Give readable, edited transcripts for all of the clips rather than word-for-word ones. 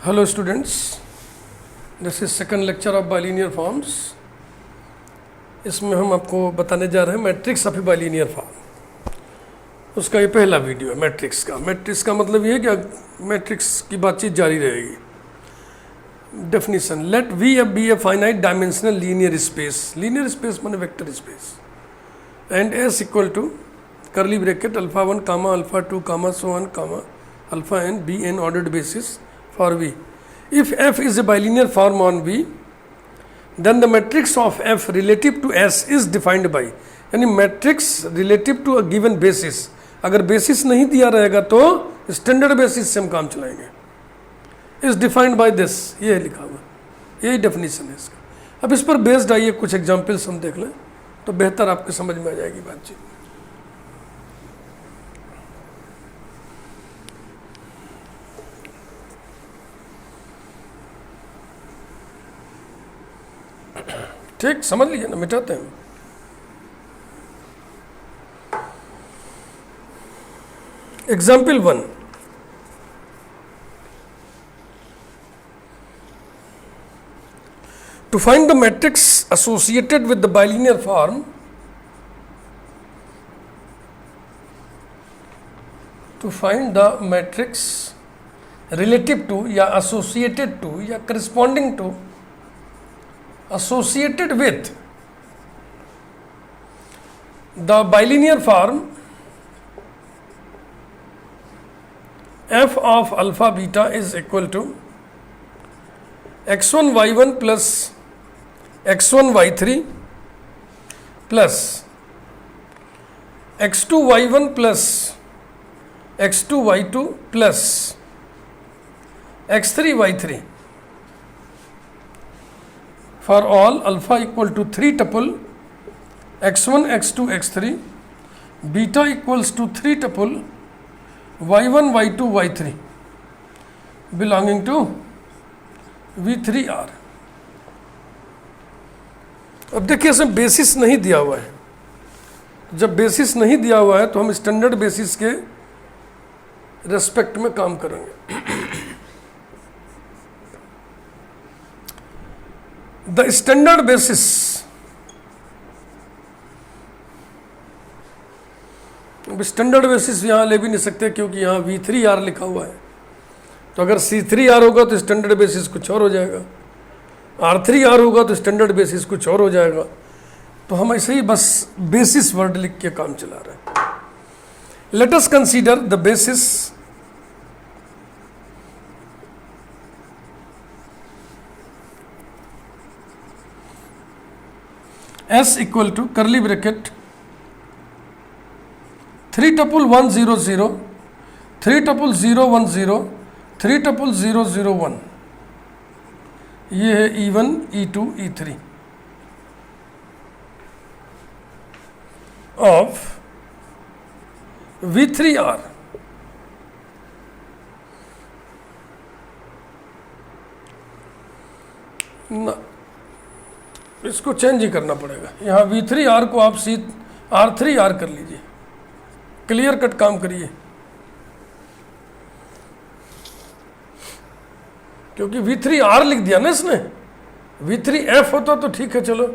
Hello students, this is second lecture of bilinear forms. इसमें हम आपको बताने जा रहे हैं मैट्रिक्स ऑफ बाइलिनियर फॉर्म। उसका ये पहला वीडियो है मैट्रिक्स का। मैट्रिक्स का मतलब ये है कि मैट्रिक्स की बातचीत जारी रहेगी। Definition, let we F be a finite dimensional linear space. Linear space माने vector space. And S equal to curly bracket alpha 1 comma alpha 2 comma so on comma alpha n be an ordered basis for V. If F is a bilinear form on V, then the matrix of F relative to S is defined by, यानी matrix relative to a given basis. अगर basis नहीं दिया रहेगा तो standard basis से हम काम चलाएंगे। इज डिफाइंड बाय दिस, ये लिखा हुआ, यही डेफिनेशन है इसका। अब इस पर बेस्ड आइए कुछ एग्जाम्पल्स हम देख लें तो बेहतर आपको समझ में आ जाएगी बातचीत। ठीक, समझ लीजिए ना, मिटाते हैं। Example 1, to find the matrix associated with the bilinear form, to find the matrix relative to या associated to या corresponding to associated with the bilinear form f of alpha beta is equal to x1 y1 plus x1 y3 plus x2 y1 plus x2 y2 plus x3 y3 for all alpha equal to 3 tuple x1 x2 x3 beta equals to 3 tuple y1 y2 y3 belonging to V3R। अब देखिए इसमें basis नहीं दिया हुआ है। जब basis नहीं दिया हुआ है तो हम स्टैंडर्ड बेसिस के रेस्पेक्ट में काम करेंगे। द स्टैंडर्ड बेसिस अब स्टैंडर्ड बेसिस यहाँ ले भी नहीं सकते क्योंकि यहाँ V3R लिखा हुआ है। तो अगर C3R होगा तो स्टैंडर्ड बेसिस कुछ और हो जाएगा, R3R होगा तो स्टैंडर्ड बेसिस कुछ और हो जाएगा। तो हम ऐसे ही बस बेसिस वर्ड लिख के काम चला रहे हैं। Let us consider the basis S equal to curly bracket 3 tuple 1 0 0 3 tuple 0 1 0 3 tuple 0 0 1। ये है E1 E2 E3 of V3R। ना इसको चेंज ही करना पड़ेगा। यहाँ V3R को आप R3R कर लीजिए, क्लियर कट काम करिए। क्योंकि V3R लिख दिया ना इसने, V3F होता तो ठीक है, चलो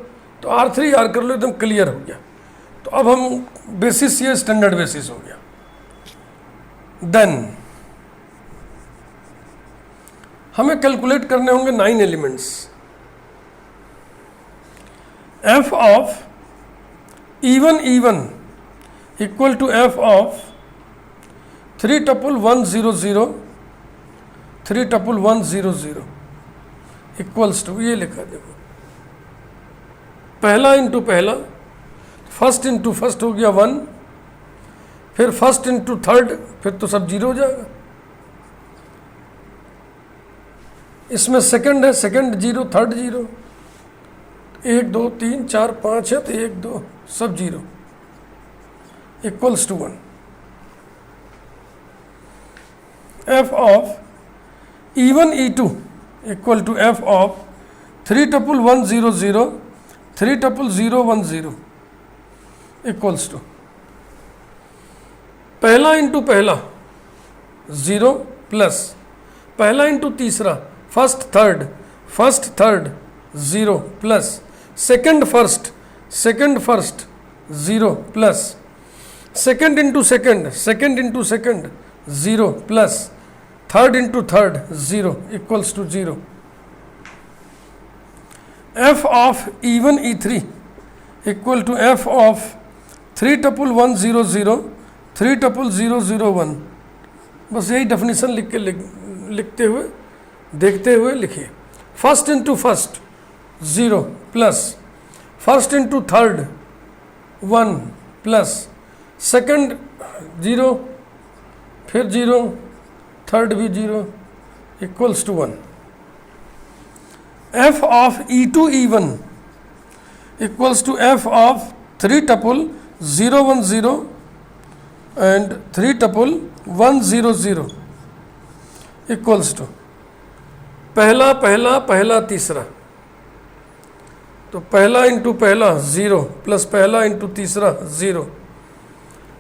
तो R3R कर लो, एकदम क्लियर हो गया। तो अब हम बेसिस, ये स्टैंडर्ड बेसिस हो गया। देन हमें कैलकुलेट करने होंगे 9 elements. f of E1 E1 equal to f of 3 tuple 1 0 0 3 tuple 1 0 0 equals to, ये लिखा देखो, पहला इंटू पहला, फर्स्ट इंटू फर्स्ट हो गया 1, फिर फर्स्ट इंटू थर्ड, फिर तो सब जीरो हो जाएगा। इसमें सेकंड है, सेकंड जीरो, थर्ड जीरो, 1 2 3 4 5 है तो 1 2 सब zero, equals to 1। f of E1 E2 equal to f of 3 tuple 1 0 0 3 tuple 0 1 0 equals to पहला इंटू पहला 0 प्लस पहला इंटू तीसरा, first third 0 plus second first 0 plus second into second 0 plus third into third 0 equals to 0. F of E1 E3 equal to F of 3 tuple 1 0 0 3 tuple 0 0 1. बस यही definition लिखते हुए देखते हुए लिखिए. First into first 0 plus first into third 1 plus second 0 फिर 0 third भी 0 equals to 1. F of E2 E1 equals to F of 3 tuple 0 1 0 and 3 tuple 1 0 0 equals to पहला तीसरा, तो पहला इंटू पहला 0 प्लस पहला इंटू तीसरा 0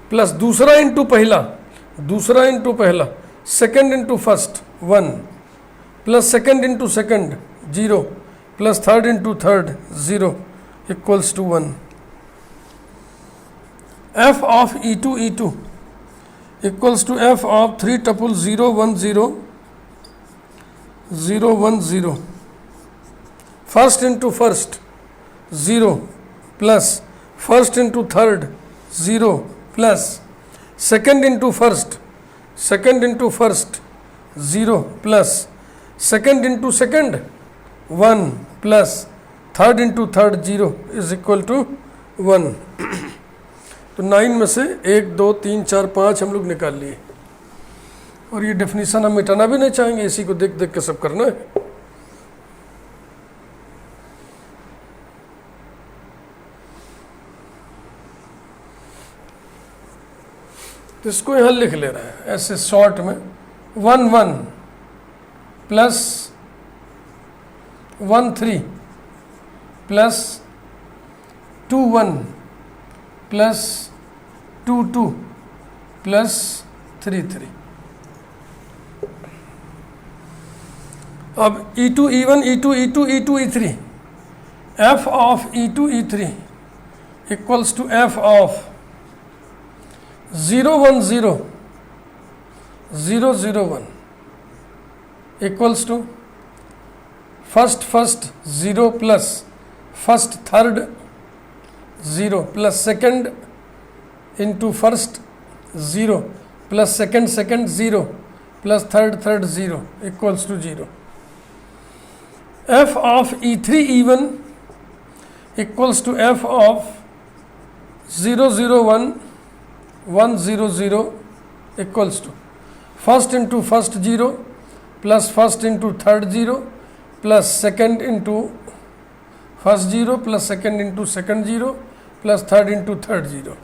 प्लस दूसरा इंटू पहला second into first 1 plus second into second 0 plus third into third 0 equals to 1. F of E2 equals to F of 3 tuple 0 1 0 0 1 0. First into first 0 plus first into third 0 plus second into first 0 plus second into second 1 plus third into third 0 is equal to 1. तो 9 में से 1 2 3 4 5 हम लोग निकाल लिए, और ये definition हम मिटाना भी नहीं चाहेंगे, इसी को देख देख के सब करना है. तो इसको यहाँ लिख ले रहे हैं ऐसे शॉर्ट में 1 1 प्लस 1 3 प्लस 2 1 प्लस 2 2 प्लस 3 3. अब E2 E1 E2 E2 E2 E3, F of E2 E3 equals to F of 0 1 0 0 0 1 equals to first 0 plus first third 0 plus second into first 0 plus second 0 plus third 0 equals to 0. F of E3 E1 equals to F of 0 0 1 1 0 0 equals to first into first 0 plus first into third 0 plus second into first 0 plus second into second 0 plus third into third 0.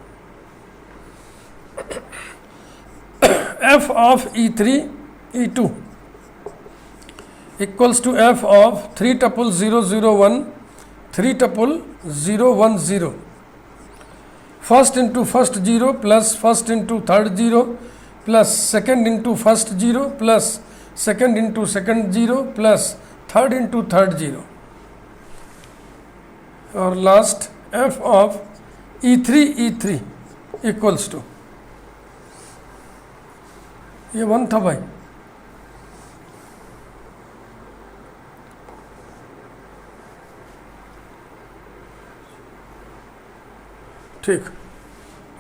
F of E3 E2 equals to F of 3 tuple 0 0 1 3 tuple 0 1 0. First into first 0 plus first into third 0 plus second into first 0 plus second into second 0 plus third into third 0. और last F of E3 equals to, ये 1 था भाई, ठीक,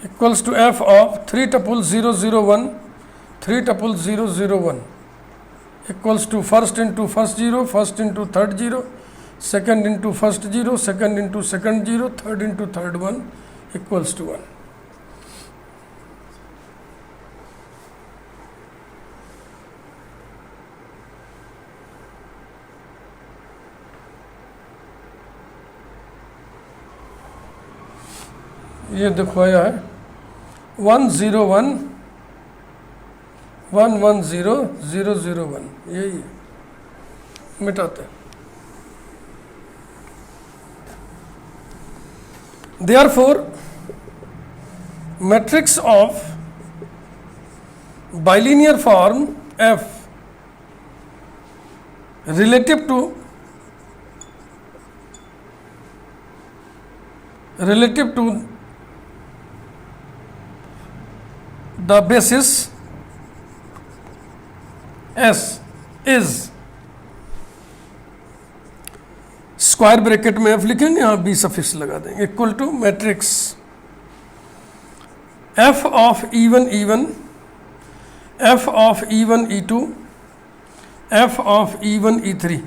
equals to F of 3 tuple 0 0 1 3 tuple 0 0 1 equals to first into first 0 first into third 0 second into first 0 second into second 0 third into third 1 equals to 1. ये दिखवाया है 1 0 1 1 1 0 0 0 1, यही है, मिटाते हैं. Therefore, matrix of bilinear form F relative to the basis S is, square bracket में F लिखेंगे, यहाँ B suffix लगा देंगे, equal to matrix F of E1 E1, F of E1 E2, F of E1 E3।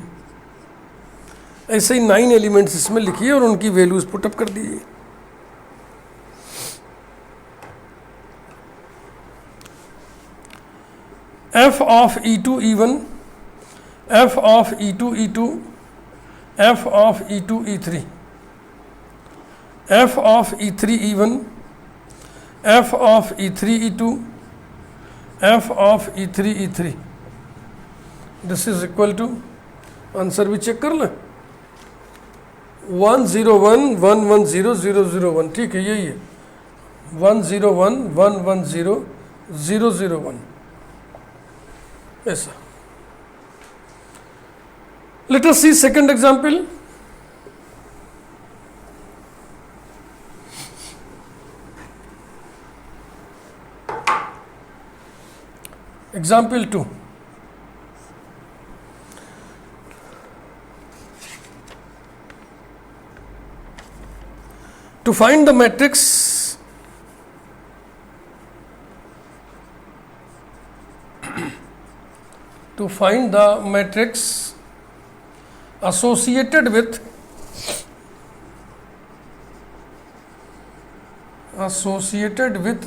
ऐसे ही 9 elements इसमें लिखिए और उनकी वैल्यूज पुटअप कर दीजिए। F of E2 E1, F of E2 E2, F of E2 E3, F of E3 E1, F of E3 E2, F of E3 E3। This is equal to, answer भी check कर लें, 101 110 001। ठीक है, यही है 101 110 001, ऐसा। Let us see second example. Example 2. To find the matrix associated with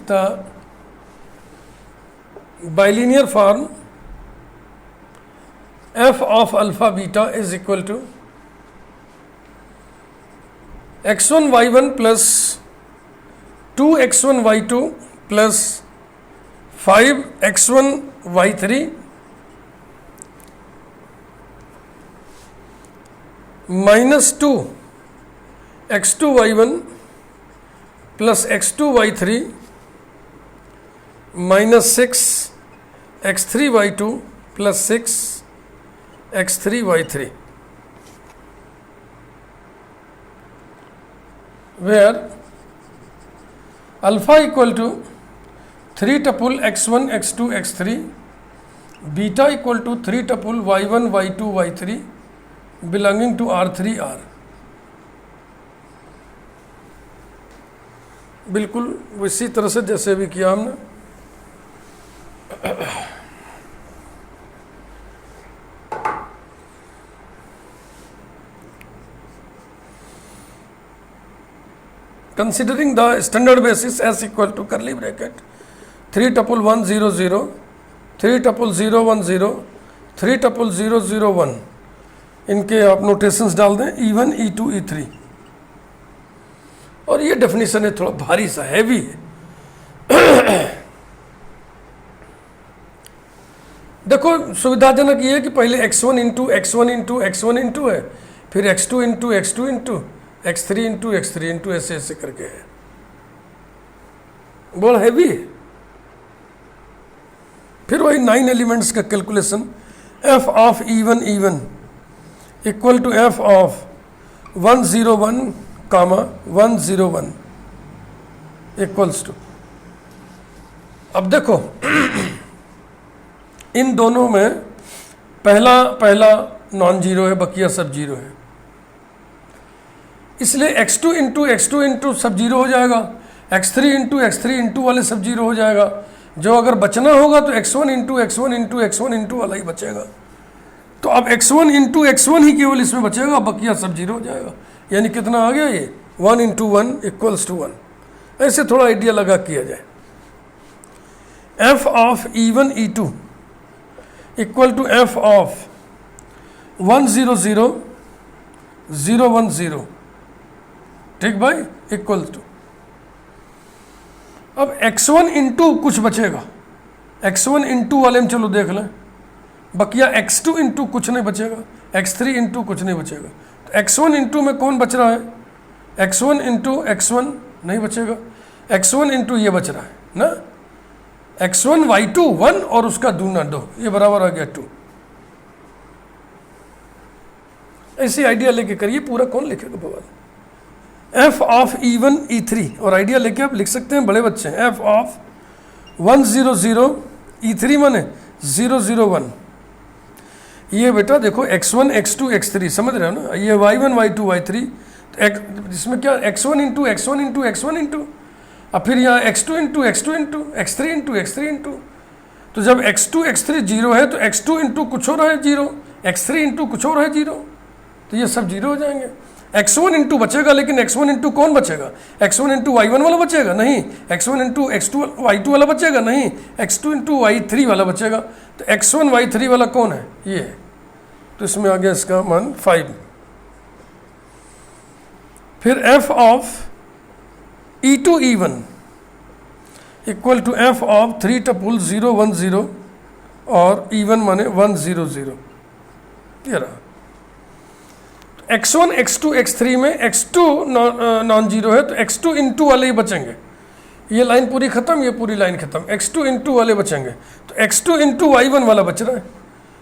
the bilinear form f of alpha beta is equal to x1 y1 plus 2x1 y2 plus 5x1 y3 minus 2 x2 y1 plus x2 y3 minus 6 x3 y2 plus 6 x3 y3, where alpha equal to 3 tuple x1 x2 x3, beta equal to 3 tuple y1 y2 y3 belonging to R3 R। बिल्कुल इसी तरह से जैसे भी किया हमने। Considering the standard basis S equal to curly bracket 3 tuple 1 0 0, 3 tuple 0 1 0, 3 tuple 0 0 1, इनके आप नोटेशंस डाल दें E1 E2 E3। और ये डेफिनेशन है थोड़ा भारी सा, हैवी है। देखो सुविधाजनक ये है कि पहले x1 into x1 into x1 into है, फिर x2 into x2 into x3 into x3 into ऐसे ऐसे करके है, बहुत हैवी है। फिर वही 9 एलिमेंट्स का calculation, f of E1 E1 equal to F of 101 comma 101 equals to, अब देखो इन दोनों में पहला नॉन जीरो है, बकिया सब जीरो है, इसलिए x2 इंटू सब जीरो हो जाएगा, x3 इंटू वाले सब जीरो हो जाएगा। जो अगर बचना होगा तो x1 इंटू वाला ही बचेगा। तो अब x1 ही केवल इसमें बचेगा, बकिया सब जीरो हो जाएगा। यानी कितना आ गया ये 1 इंटू 1 इक्वल्स टू 1। ऐसे थोड़ा आइडिया लगा किया जाए। f of E1 E2 equal to f of 1 0 0 0 1 0, ठीक भाई, इक्वल टू, अब x1 इंटू कुछ बचेगा, x1 इंटू वाले में चलो देख लें, बकिया x2 इंटू कुछ नहीं बचेगा, x3 इंटू कुछ नहीं बचेगा। तो x1 इंटू में कौन बच रहा है, x1 इंटू x1 नहीं बचेगा, x1 इंटू ये बच रहा है ना, x1 y2 1 और उसका दूना 2, ये बराबर आ गया 2। ऐसी आइडिया लेके करिए, पूरा कौन लिखेगा बवाल। एफ ऑफ E1 E3 और आइडिया लेके आप लिख सकते हैं, बड़े बच्चे हैं। एफ ऑफ 1 0 0 E3 माने 0 0 1। ये बेटा देखो x1 x2 x3 समझ रहे हो ना, ये y1 y2 y3, तो इसमें क्या x1 into x1 into x1 into, अब फिर यहाँ x2 into x2 into x3 into x3 into, तो जब x2 x3 जीरो है तो x2 इंटू कुछ और है जीरो, x3 इंटू कुछ और है जीरो, तो ये सब जीरो हो जाएंगे। x1 इंटू बचेगा, लेकिन x1 इंटू कौन बचेगा, x1 इंटू y1 वाला बचेगा नहीं, x1 इंटू x2 y2 वाला बचेगा नहीं, x2 इंटू y3 वाला बचेगा। तो x1 y3 वाला कौन है, ये है, तो इसमें आ गया इसका मान 5। फिर f of E2 E1 equal to f of 3 tuple 0 1 0 और E1 माने 1 0 0, ये रहा। x1 x2 x3 में x2 नॉन जीरो है, तो x2 इंटू वाले ही बचेंगे, ये लाइन पूरी खत्म, ये पूरी लाइन खत्म, x2 इंटू वाले बचेंगे, तो x2 इंटू y1 वाला बच रहा है,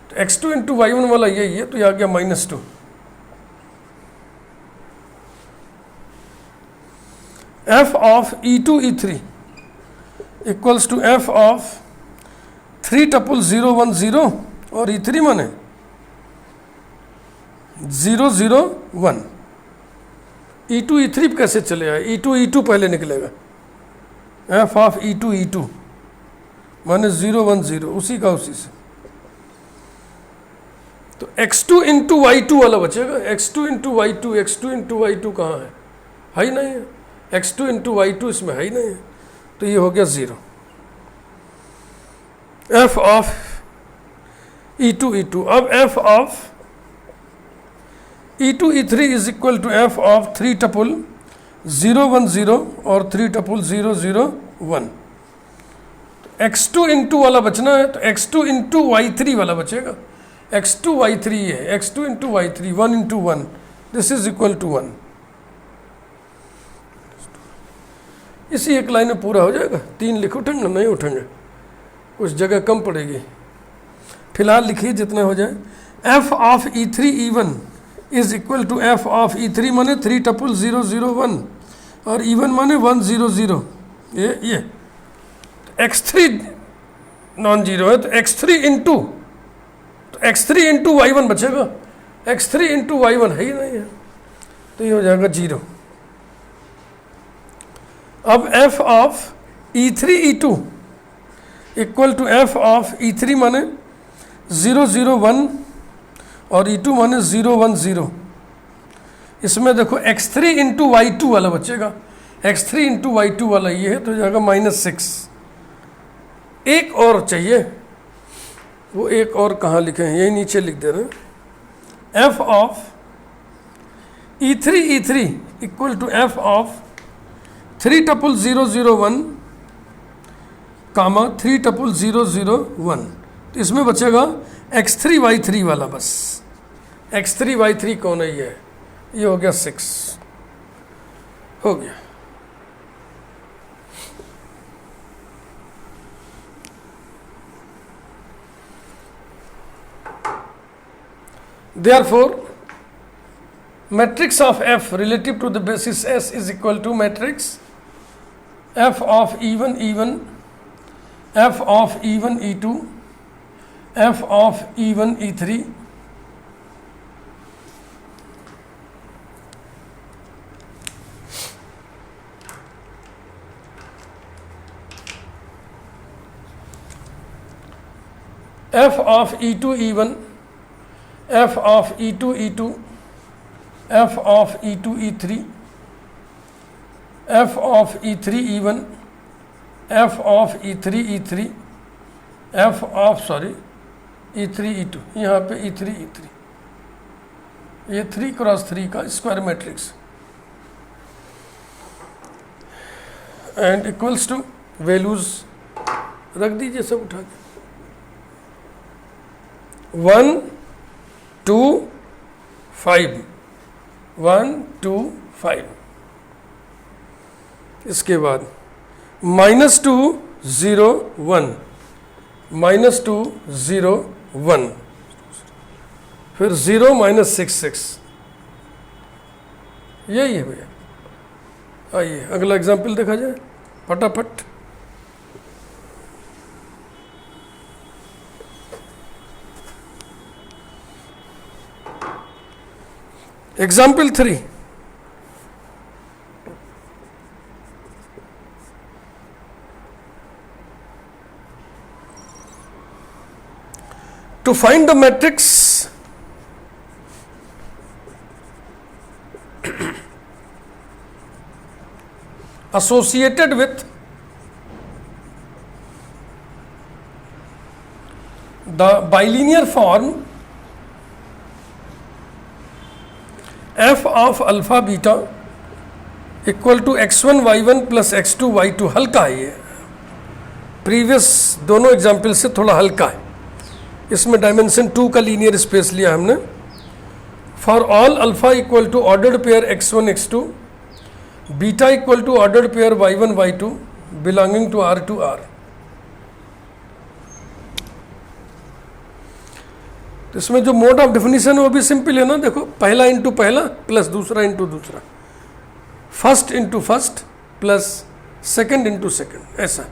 तो x2 इंटू y1 वाला यही है, तो ये आ गया -2। f of E2 E3 equals to f of 3 tuple 0 1 0 और E3 माने 0 0 1। E2 E3 कैसे चले आए, E2 E2 पहले निकलेगा, f ऑफ E2 E2 माने 0 1 0, उसी का उसी से, तो x2 इंटू y2 वाला बचेगा, x2 into y2, x2 into y2 कहाँ है ही नहीं है, x2 इंटू y2 इसमें है ही नहीं है, तो ये हो गया 0। f ऑफ E2 E2, अब f of E2 E3 is equal to f of 3 tuple 0 1 0 और 3 टपुल 0 0 1। x2 इंटू वाला बचना है, तो x2 इंटू y3 वाला बचेगा, x2 y3 है, x2 into y3 1 into 1, this is equal to 1। इसी एक लाइन में पूरा हो जाएगा, 3 लिख उठेंगे नहीं उठेंगे, कुछ जगह कम पड़ेगी, फिलहाल लिखिए जितना हो जाए। f of E3 E1 is equal to f of E3 माने 3 टपुल 0 0 1 और E1 माने 1 0 0, ये x3 नॉन जीरो है, तो x3 इंटू, तो x3 इंटू y1 बचेगा, x3 इंटू y1 है ही नहीं है, तो ये हो जाएगा 0। अब f of E3 E2 equal to f of E3 माने 0 0 1 और E2 माने 0 1 0, इसमें देखो x3 इंटू y2 वाला बचेगा, x3 इंटू y2 वाला ये है, तो हो जाएगा -6। एक और चाहिए, वो एक और कहाँ लिखे हैं, यही नीचे लिख दे रहे हैं। f of E3 E3 equal to f of 3 tuple 0 0 1 comma 3 tuple 0 0 1, तो इसमें बचेगा x3 y3 वाला, बस x3 y3 कौन है, ये हो गया 6, हो गया। Therefore, matrix of f relative to the basis S is equal to matrix f of E1 E1, f of E1 E2, f of E1 E3, f of E2 E1, f of E2 E2, f of E2 E3, f of E3 E1, f of E3 E3, f of E3 E2, यहाँ पे E3 E3, ये 3 cross 3 का square matrix and equals to values रख दीजिए सब उठा के, 1 2 5, 1 2 5, इसके बाद -2 0 1, -2 0 1, फिर 0 -6 6, यही है भैया। आइए अगला एग्जाम्पल देखा जाए फटाफट। Example 3, to find the matrix associated with the bilinear form f of alpha beta equal to x1 y1 plus x2 y2, हल्का है ये, प्रीवियस दोनों एग्जाम्पल से थोड़ा हल्का है। इसमें डायमेंशन 2 का लीनियर स्पेस लिया हमने। For all alpha equal to ordered pair x1 x2, beta equal to ordered pair y1 y2 belonging to R to R। तो इसमें जो मोड ऑफ डेफिनेशन है वो भी सिंपल है ना, देखो पहला इंटू पहला प्लस दूसरा इंटू दूसरा, first into first plus second into second, ऐसा।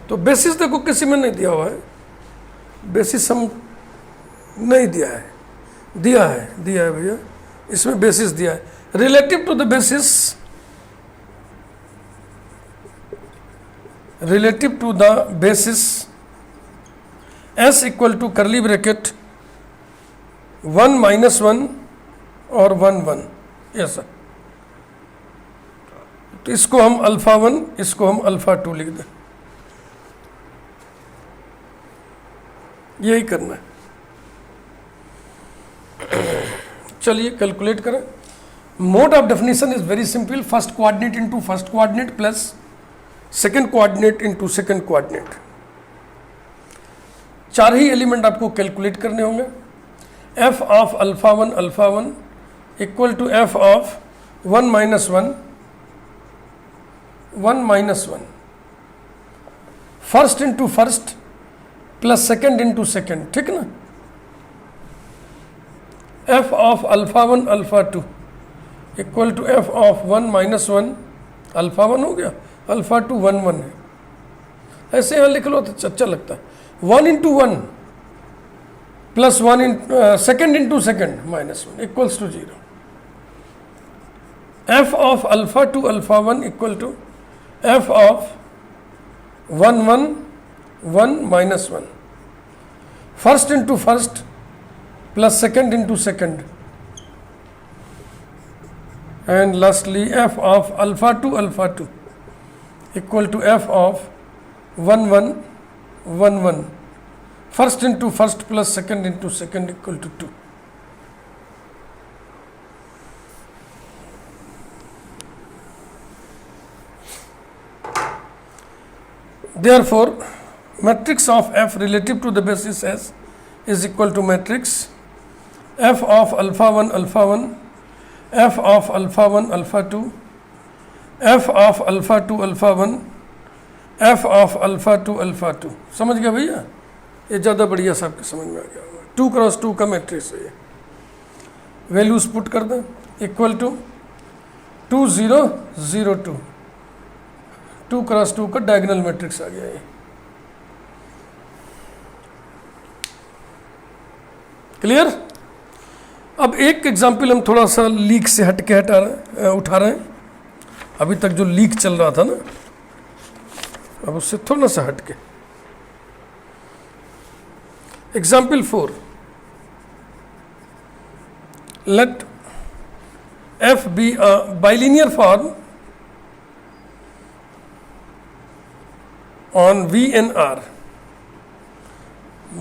तो बेसिस देखो किसी में नहीं दिया हुआ है, बेसिस हम नहीं दिया है, दिया है भैया, इसमें बेसिस दिया है। Relative to the basis, relative to the basis s equal to curly bracket 1 minus 1 और 1 1, ऐसा। तो इसको हम अल्फा 1, इसको हम अल्फा 2 लिख दें, यही करना है। चलिए कैलकुलेट करें। Mode of definition is very simple, first coordinate into first coordinate plus second coordinate into second coordinate. चार ही एलिमेंट आपको कैलकुलेट करने होंगे। f of alpha 1 equal to f of 1 minus 1 first into first plus second into second, ठीक ना। f of alpha 1 equal to f of 1 minus 1, alpha 1 हो गया, alpha 2 1 1 है, ऐसे यहाँ लिख लो तो अच्छा लगता है। 1 into 1 plus 1 second into second minus 1 equals to 0। f of alpha 2 alpha 1 equal to f of 1 1 1 minus 1, first into first plus second into second, and lastly f of alpha 2 equal to f of 1 1 1 1, first into first plus second into second equal to 2। Therefore, matrix of f relative to the basis S is equal to matrix f of alpha 1 f of alpha 1 alpha 2 f of alpha 2 alpha 1 f of alpha 2 alpha 2। समझ गया भैया, ये ज़्यादा बढ़िया सा आपके समझ में आ गया होगा। 2 क्रॉस 2 का मैट्रिक्स है ये, वैल्यूज पुट कर दें, इक्वल टू 2 0 0 2, 2 क्रॉस 2 का डायगोनल मैट्रिक्स आ गया ये। क्लियर। अब एक एग्जाम्पल हम थोड़ा सा लीक से हट के उठा रहे हैं। अभी तक जो लीक चल रहा था ना, अब उससे थोड़ा सा हट के। Example 4, let f be a bilinear form on V and R,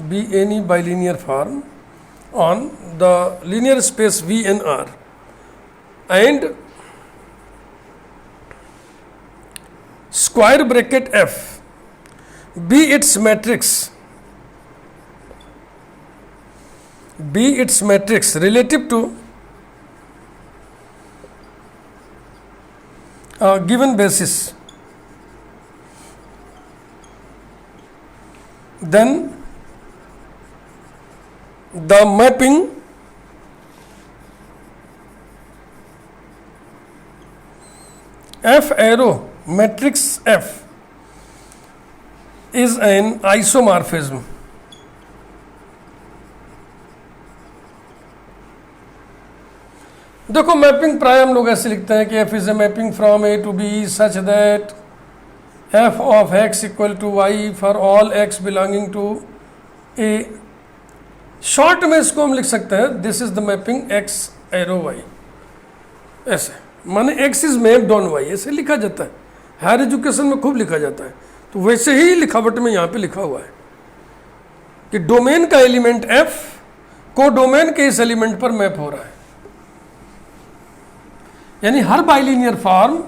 be any bilinear form on the linear space V and R, and square bracket f be its matrix relative to a given basis, then the mapping F arrow matrix F is an isomorphism. देखो mapping प्राय हम लोग ऐसे लिखते हैं कि F is a mapping from A to B such that F of X equal to Y for all X belonging to A. Short में इसको हम लिख सकते हैं this is the mapping X arrow Y. ऐसे माने X is mapped on Y, ऐसे लिखा जाता है, हायर एजुकेशन में खूब लिखा जाता है. तो वैसे ही लिखावट में यहाँ पे लिखा हुआ है कि डोमेन का एलिमेंट F को डोमेन के इस एलिमेंट पर मैप हो रहा है. यानी हर bilinear form,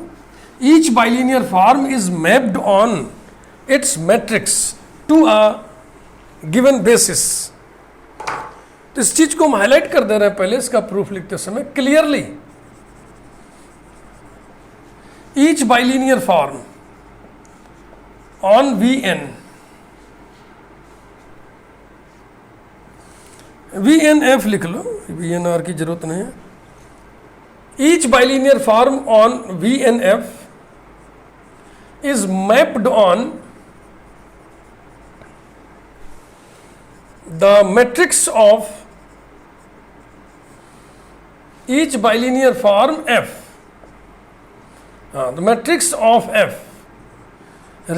each bilinear form is mapped on its matrix to a given basis. तो इस चीज को हम हाईलाइट कर दे रहे हैं पहले इसका प्रूफ लिखते समय clearly. Each bilinear form on Vn, VNF लिख लो, VNR की जरूरत नहीं है. Each bilinear form on VNF is mapped on the matrix of each bilinear form F. The matrix of F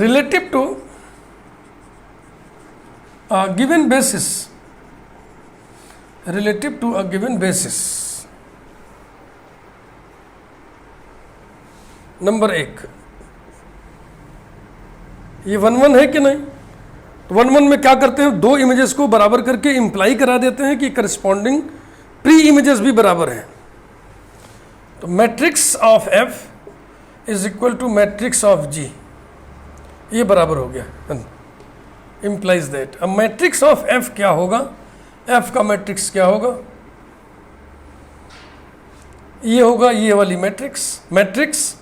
relative to a given basis. Relative to a given basis. Number 1, ये 1-1 है कि नहीं? तो 1-1 में क्या करते हैं, दो इमेजेस को बराबर करके इंप्लाई करा देते हैं कि करस्पॉन्डिंग प्री इमेजेस भी बराबर हैं. तो matrix of F is equal to matrix of G, ये बराबर हो गया, इंप्लाइज दैट. अब मैट्रिक्स ऑफ F क्या होगा, F का मैट्रिक्स क्या होगा, ये होगा ये वाली matrix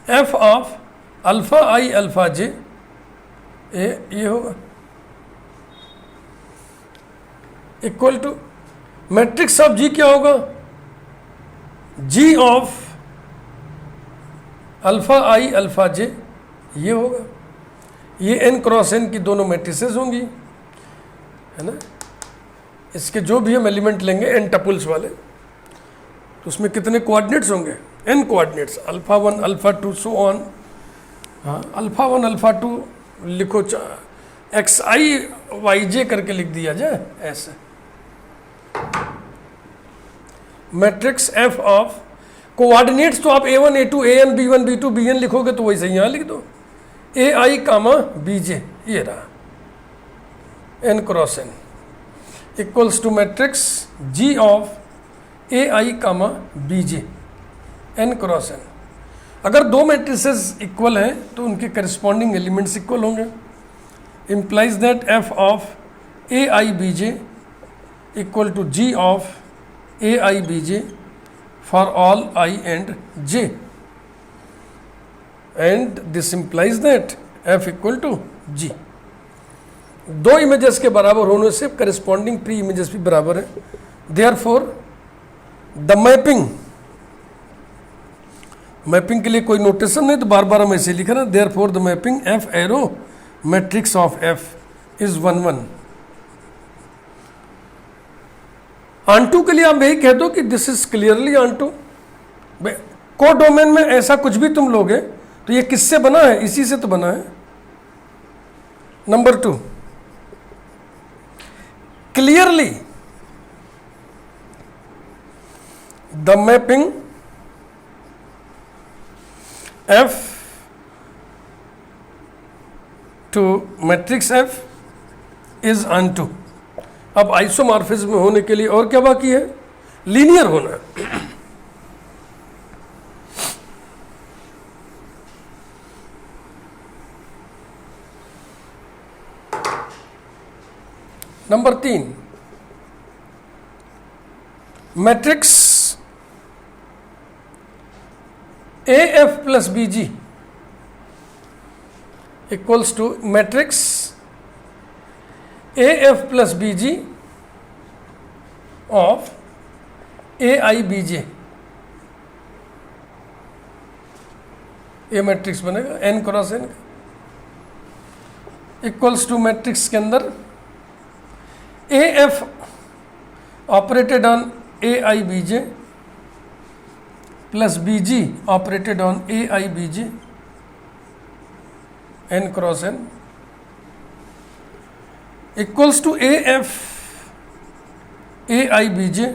F of alpha I alpha J, ये होगा equal to matrix of G क्या होगा, G of alpha I alpha J, ये होगा. ये n क्रॉस n की दोनों मैट्रिसेस होंगी, है ना. इसके जो भी हम एलिमेंट लेंगे n टपल्स वाले, तो उसमें कितने कोऑर्डिनेट्स होंगे, n coordinates, alpha 1 alpha 2 so on. हाँ, अल्फा 1 अल्फा 2 लिखो, XI YJ करके लिख दिया जाए ऐसे. मैट्रिक्स F ऑफ कोऑर्डिनेट्स तो आप A1 A2 AN B1 B2 BN लिखोगे तो वैसे यहाँ लिख दो, AI कामा BJ, ये रहा n cross n equals to matrix G of AI comma BJ n cross n. अगर दो मैट्रिसेस इक्वल हैं तो उनके करस्पॉन्डिंग एलिमेंट्स इक्वल होंगे. implies that F of AIBJ equal to G of AIBJ for all I and J, and this implies that F equal to G. दो images के बराबर होने से करस्पॉन्डिंग प्री इमेजेस भी बराबर है. Therefore द मैपिंग के लिए कोई नोटेशन नहीं, तो बार बार हम ऐसे लिख रहे हैं. Therefore the mapping F arrow matrix of F is 1-1. Onto के लिए आप यही कह दो कि दिस इज क्लियरली ऑनटू. को डोमेन में ऐसा कुछ भी तुम लोगे तो ये किससे बना है, इसी से तो बना है. Number 2, clearly the mapping F to matrix F is onto. अब आइसोमॉर्फिज्म होने के लिए और क्या बाकी है, लीनियर होना. Number 3, matrix AF plus BG equals to matrix AF plus BG of AIBJ. A matrix बनेगा n cross n equals to matrix के अंदर A F operated on A I B J plus B G operated on A I B J n cross n equals to A F A I B J,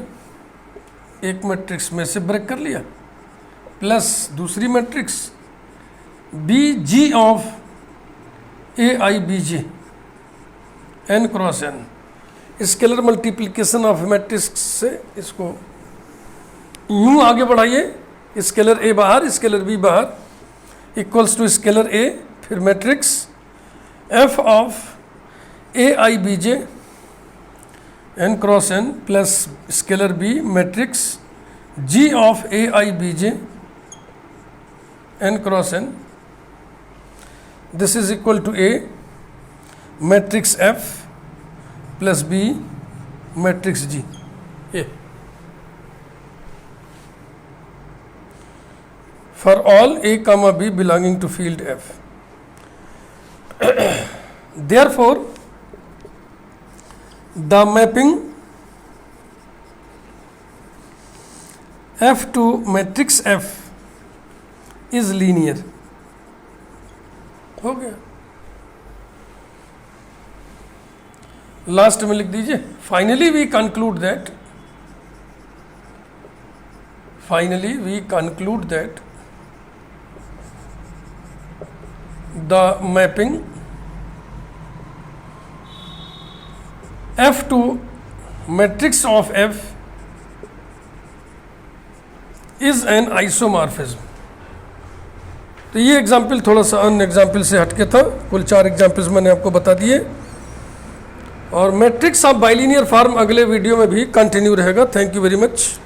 एक matrix में से break कर लिया, plus दूसरी matrix B G of A I B J n cross n. Scalar multiplication of matrix से इसको यूं आगे बढ़ाइए, स्केलर ए बाहर स्केलर बी बाहर, इक्वल्स टू स्केलर ए फिर matrix F of A I B J n cross n plus scalar B matrix G of A I B J n cross n. This is equal to A matrix F plus B matrix G A for all A comma B belonging to field F. Therefore, the mapping F to matrix F is linear। हो गया, last में लिख दीजिए finally we conclude that the mapping F to matrix of F is an isomorphism। तो ये example थोड़ा सा अन्य एग्जाम्पल से हटके था, कुल 4 एग्जाम्पल्स मैंने आपको बता दिए, और मैट्रिक्स ऑफ बाइलिनियर फॉर्म अगले वीडियो में भी कंटिन्यू रहेगा। Thank you very much.